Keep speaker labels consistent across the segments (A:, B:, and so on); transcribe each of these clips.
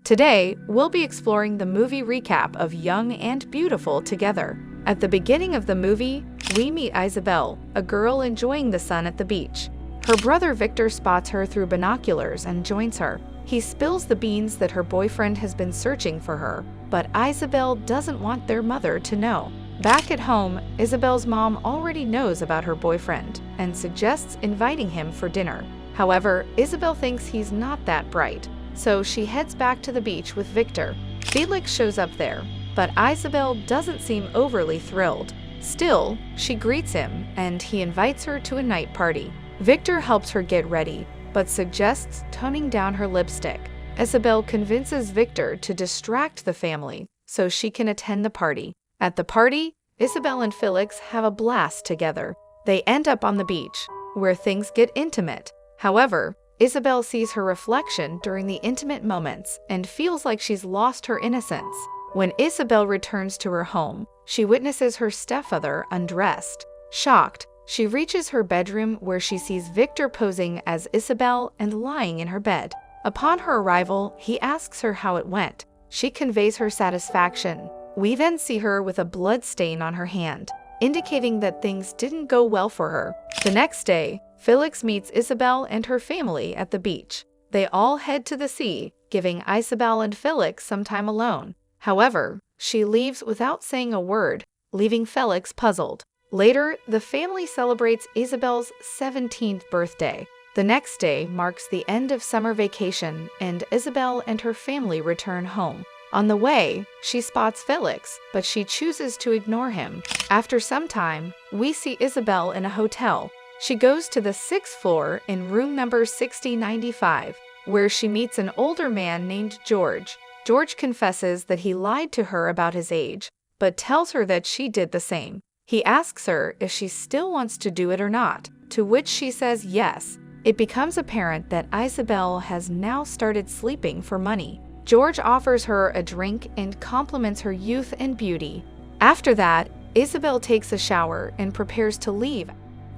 A: Today, we'll be exploring the movie recap of Young and Beautiful together. At the beginning of the movie, we meet Isabelle, a girl enjoying the sun at the beach. Her brother Victor spots her through binoculars and joins her. He spills the beans that her boyfriend has been searching for her, but Isabelle doesn't want their mother to know. Back at home, Isabelle's mom already knows about her boyfriend and suggests inviting him for dinner. However, Isabelle thinks he's not that bright, so she heads back to the beach with Victor. Felix shows up there, but Isabelle doesn't seem overly thrilled. Still, she greets him and he invites her to a night party. Victor helps her get ready, but suggests toning down her lipstick. Isabelle convinces Victor to distract the family so she can attend the party. At the party, Isabelle and Felix have a blast together. They end up on the beach, where things get intimate. However, Isabelle sees her reflection during the intimate moments and feels like she's lost her innocence. When Isabelle returns to her home, she witnesses her stepfather undressed. Shocked, she reaches her bedroom where she sees Victor posing as Isabelle and lying in her bed. Upon her arrival, he asks her how it went. She conveys her satisfaction. We then see her with a blood stain on her hand, indicating that things didn't go well for her. The next day, Felix meets Isabelle and her family at the beach. They all head to the sea, giving Isabelle and Felix some time alone. However, she leaves without saying a word, leaving Felix puzzled. Later, the family celebrates Isabelle's 17th birthday. The next day marks the end of summer vacation, and Isabelle and her family return home. On the way, she spots Felix, but she chooses to ignore him. After some time, we see Isabelle in a hotel. She goes to the 6th floor in room number 6095, where she meets an older man named George. George confesses that he lied to her about his age, but tells her that she did the same. He asks her if she still wants to do it or not, to which she says yes. It becomes apparent that Isabelle has now started sleeping for money. George offers her a drink and compliments her youth and beauty. After that, Isabelle takes a shower and prepares to leave.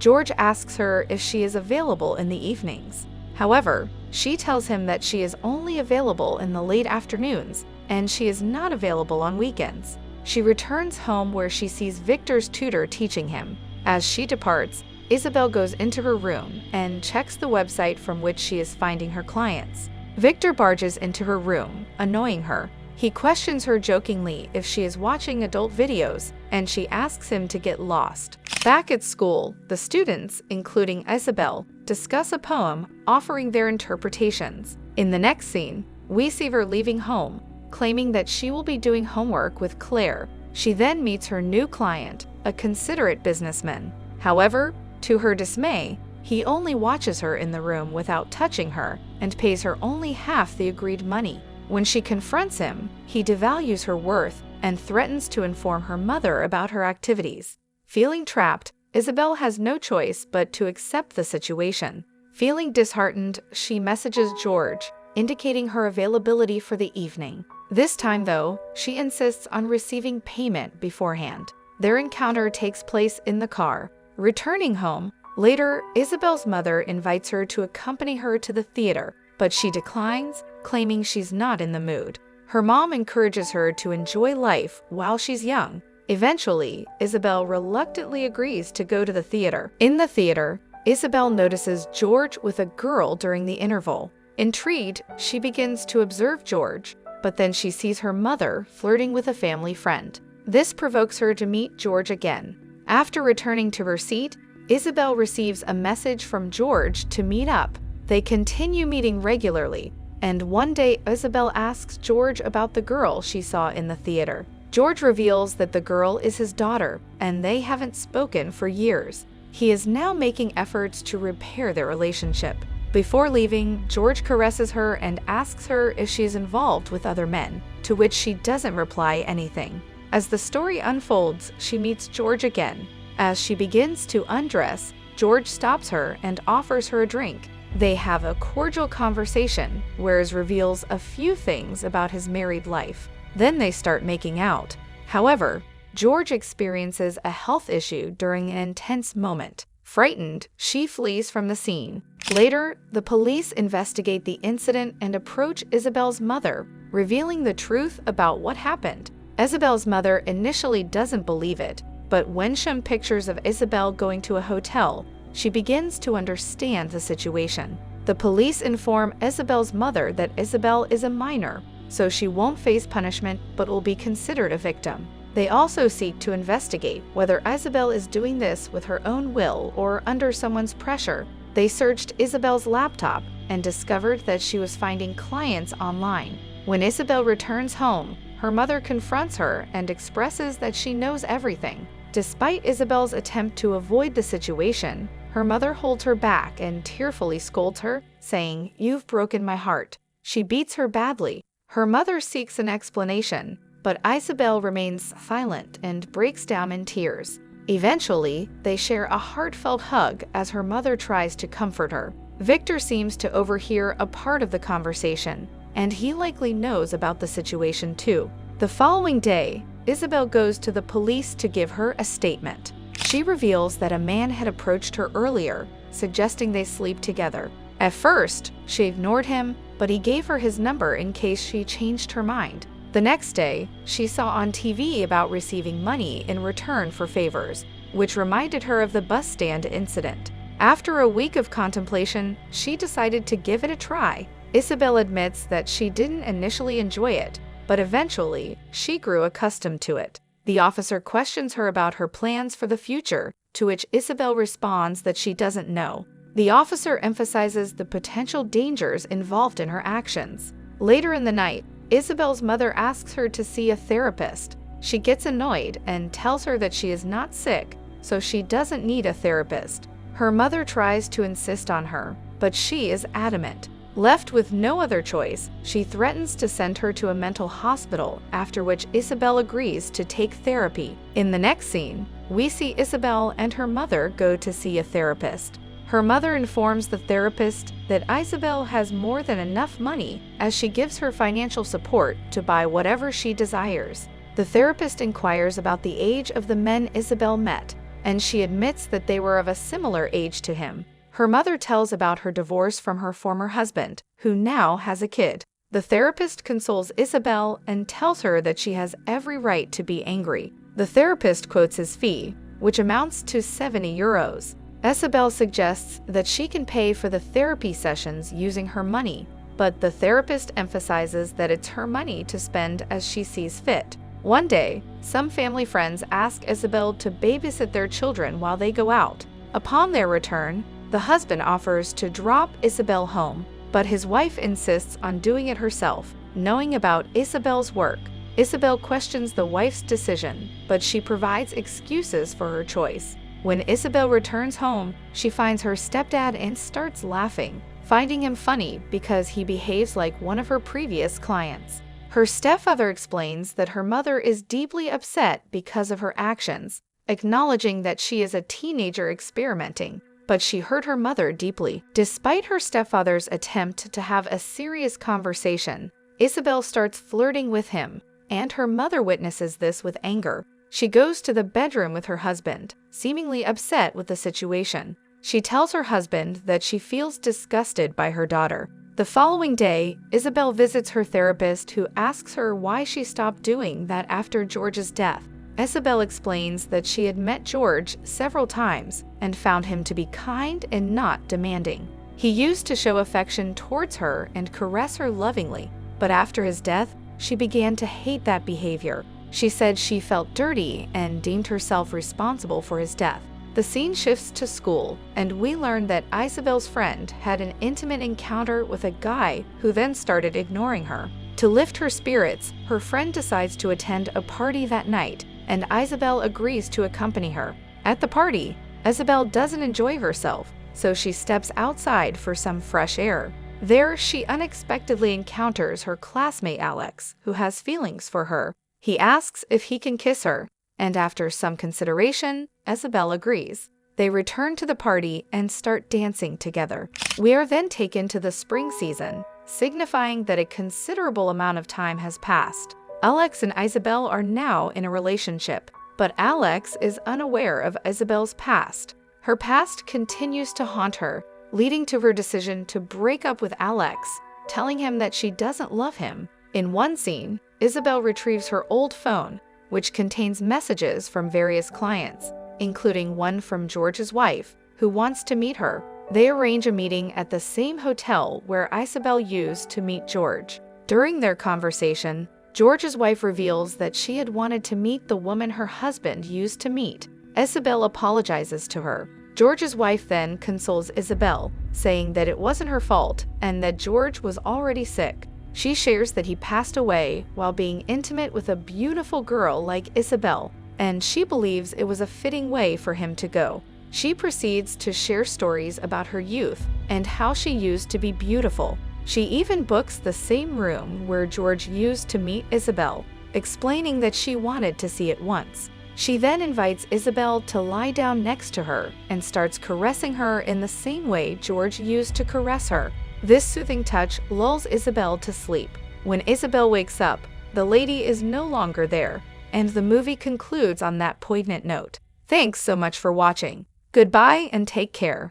A: George asks her if she is available in the evenings. However, she tells him that she is only available in the late afternoons, and she is not available on weekends. She returns home where she sees Victor's tutor teaching him. As she departs, Isabelle goes into her room and checks the website from which she is finding her clients. Victor barges into her room, annoying her. He questions her jokingly if she is watching adult videos, and she asks him to get lost. Back at school, the students, including Isabelle, discuss a poem, offering their interpretations. In the next scene, we see her leaving home, claiming that she will be doing homework with Claire. She then meets her new client, a considerate businessman. However, to her dismay, he only watches her in the room without touching her and pays her only half the agreed money. When she confronts him, he devalues her worth and threatens to inform her mother about her activities. Feeling trapped, Isabelle has no choice but to accept the situation. Feeling disheartened, she messages George, indicating her availability for the evening. This time, though, she insists on receiving payment beforehand. Their encounter takes place in the car. Returning home, later, Isabelle's mother invites her to accompany her to the theater, but she declines, claiming she's not in the mood. Her mom encourages her to enjoy life while she's young. Eventually, Isabelle reluctantly agrees to go to the theater. In the theater, Isabelle notices George with a girl during the interval. Intrigued, she begins to observe George, but then she sees her mother flirting with a family friend. This provokes her to meet George again. After returning to her seat, Isabelle receives a message from George to meet up. They continue meeting regularly, and one day Isabelle asks George about the girl she saw in the theater. George reveals that the girl is his daughter, and they haven't spoken for years. He is now making efforts to repair their relationship. Before leaving, George caresses her and asks her if she is involved with other men, to which she doesn't reply anything. As the story unfolds, she meets George again. As she begins to undress, George stops her and offers her a drink. They have a cordial conversation, whereas reveals a few things about his married life. Then they start making out. However, George experiences a health issue during an intense moment. Frightened, she flees from the scene. Later, the police investigate the incident and approach Isabelle's mother, revealing the truth about what happened. Isabelle's mother initially doesn't believe it, but when shown pictures of Isabelle going to a hotel, she begins to understand the situation. The police inform Isabelle's mother that Isabelle is a minor, so she won't face punishment but will be considered a victim. They also seek to investigate whether Isabelle is doing this with her own will or under someone's pressure. They searched Isabelle's laptop and discovered that she was finding clients online. When Isabelle returns home, her mother confronts her and expresses that she knows everything. Despite Isabelle's attempt to avoid the situation, her mother holds her back and tearfully scolds her, saying, "You've broken my heart." She beats her badly. Her mother seeks an explanation, but Isabelle remains silent and breaks down in tears. Eventually, they share a heartfelt hug as her mother tries to comfort her. Victor seems to overhear a part of the conversation, and he likely knows about the situation too. The following day, Isabelle goes to the police to give her a statement. She reveals that a man had approached her earlier, suggesting they sleep together. At first, she ignored him, but he gave her his number in case she changed her mind. The next day, she saw on TV about receiving money in return for favors, which reminded her of the bus stand incident. After a week of contemplation, she decided to give it a try. Isabelle admits that she didn't initially enjoy it, but eventually, she grew accustomed to it. The officer questions her about her plans for the future, to which Isabelle responds that she doesn't know. The officer emphasizes the potential dangers involved in her actions. Later in the night, Isabelle's mother asks her to see a therapist. She gets annoyed and tells her that she is not sick, so she doesn't need a therapist. Her mother tries to insist on her, but she is adamant. Left with no other choice, she threatens to send her to a mental hospital, after which Isabelle agrees to take therapy. In the next scene, we see Isabelle and her mother go to see a therapist. Her mother informs the therapist that Isabelle has more than enough money, as she gives her financial support to buy whatever she desires. The therapist inquires about the age of the men Isabelle met, and she admits that they were of a similar age to him. Her mother tells about her divorce from her former husband, who now has a kid. The therapist consoles Isabelle and tells her that she has every right to be angry. The therapist quotes his fee, which amounts to 70 euros. Isabelle suggests that she can pay for the therapy sessions using her money, but the therapist emphasizes that it's her money to spend as she sees fit. One day, some family friends ask Isabelle to babysit their children while they go out. Upon their return, the husband offers to drop Isabelle home, but his wife insists on doing it herself. Knowing about Isabelle's work, Isabelle questions the wife's decision, but she provides excuses for her choice. When Isabelle returns home, she finds her stepdad and starts laughing, finding him funny because he behaves like one of her previous clients. Her stepfather explains that her mother is deeply upset because of her actions, acknowledging that she is a teenager experimenting. But she hurt her mother deeply. Despite her stepfather's attempt to have a serious conversation, Isabelle starts flirting with him, and her mother witnesses this with anger. She goes to the bedroom with her husband, seemingly upset with the situation. She tells her husband that she feels disgusted by her daughter. The following day, Isabelle visits her therapist, who asks her why she stopped doing that after George's death. Isabelle explains that she had met George several times and found him to be kind and not demanding. He used to show affection towards her and caress her lovingly, but after his death, she began to hate that behavior. She said she felt dirty and deemed herself responsible for his death. The scene shifts to school, and we learn that Isabelle's friend had an intimate encounter with a guy who then started ignoring her. To lift her spirits, her friend decides to attend a party that night, and Isabelle agrees to accompany her. At the party, Isabelle doesn't enjoy herself, so she steps outside for some fresh air. There, she unexpectedly encounters her classmate Alex, who has feelings for her. He asks if he can kiss her, and after some consideration, Isabelle agrees. They return to the party and start dancing together. We are then taken to the spring season, signifying that a considerable amount of time has passed. Alex and Isabelle are now in a relationship, but Alex is unaware of Isabelle's past. Her past continues to haunt her, leading to her decision to break up with Alex, telling him that she doesn't love him. In one scene, Isabelle retrieves her old phone, which contains messages from various clients, including one from George's wife, who wants to meet her. They arrange a meeting at the same hotel where Isabelle used to meet George. During their conversation, George's wife reveals that she had wanted to meet the woman her husband used to meet. Isabelle apologizes to her. George's wife then consoles Isabelle, saying that it wasn't her fault and that George was already sick. She shares that he passed away while being intimate with a beautiful girl like Isabelle, and she believes it was a fitting way for him to go. She proceeds to share stories about her youth and how she used to be beautiful. She even books the same room where George used to meet Isabelle, explaining that she wanted to see it once. She then invites Isabelle to lie down next to her and starts caressing her in the same way George used to caress her. This soothing touch lulls Isabelle to sleep. When Isabelle wakes up, the lady is no longer there, and the movie concludes on that poignant note. Thanks so much for watching. Goodbye and take care.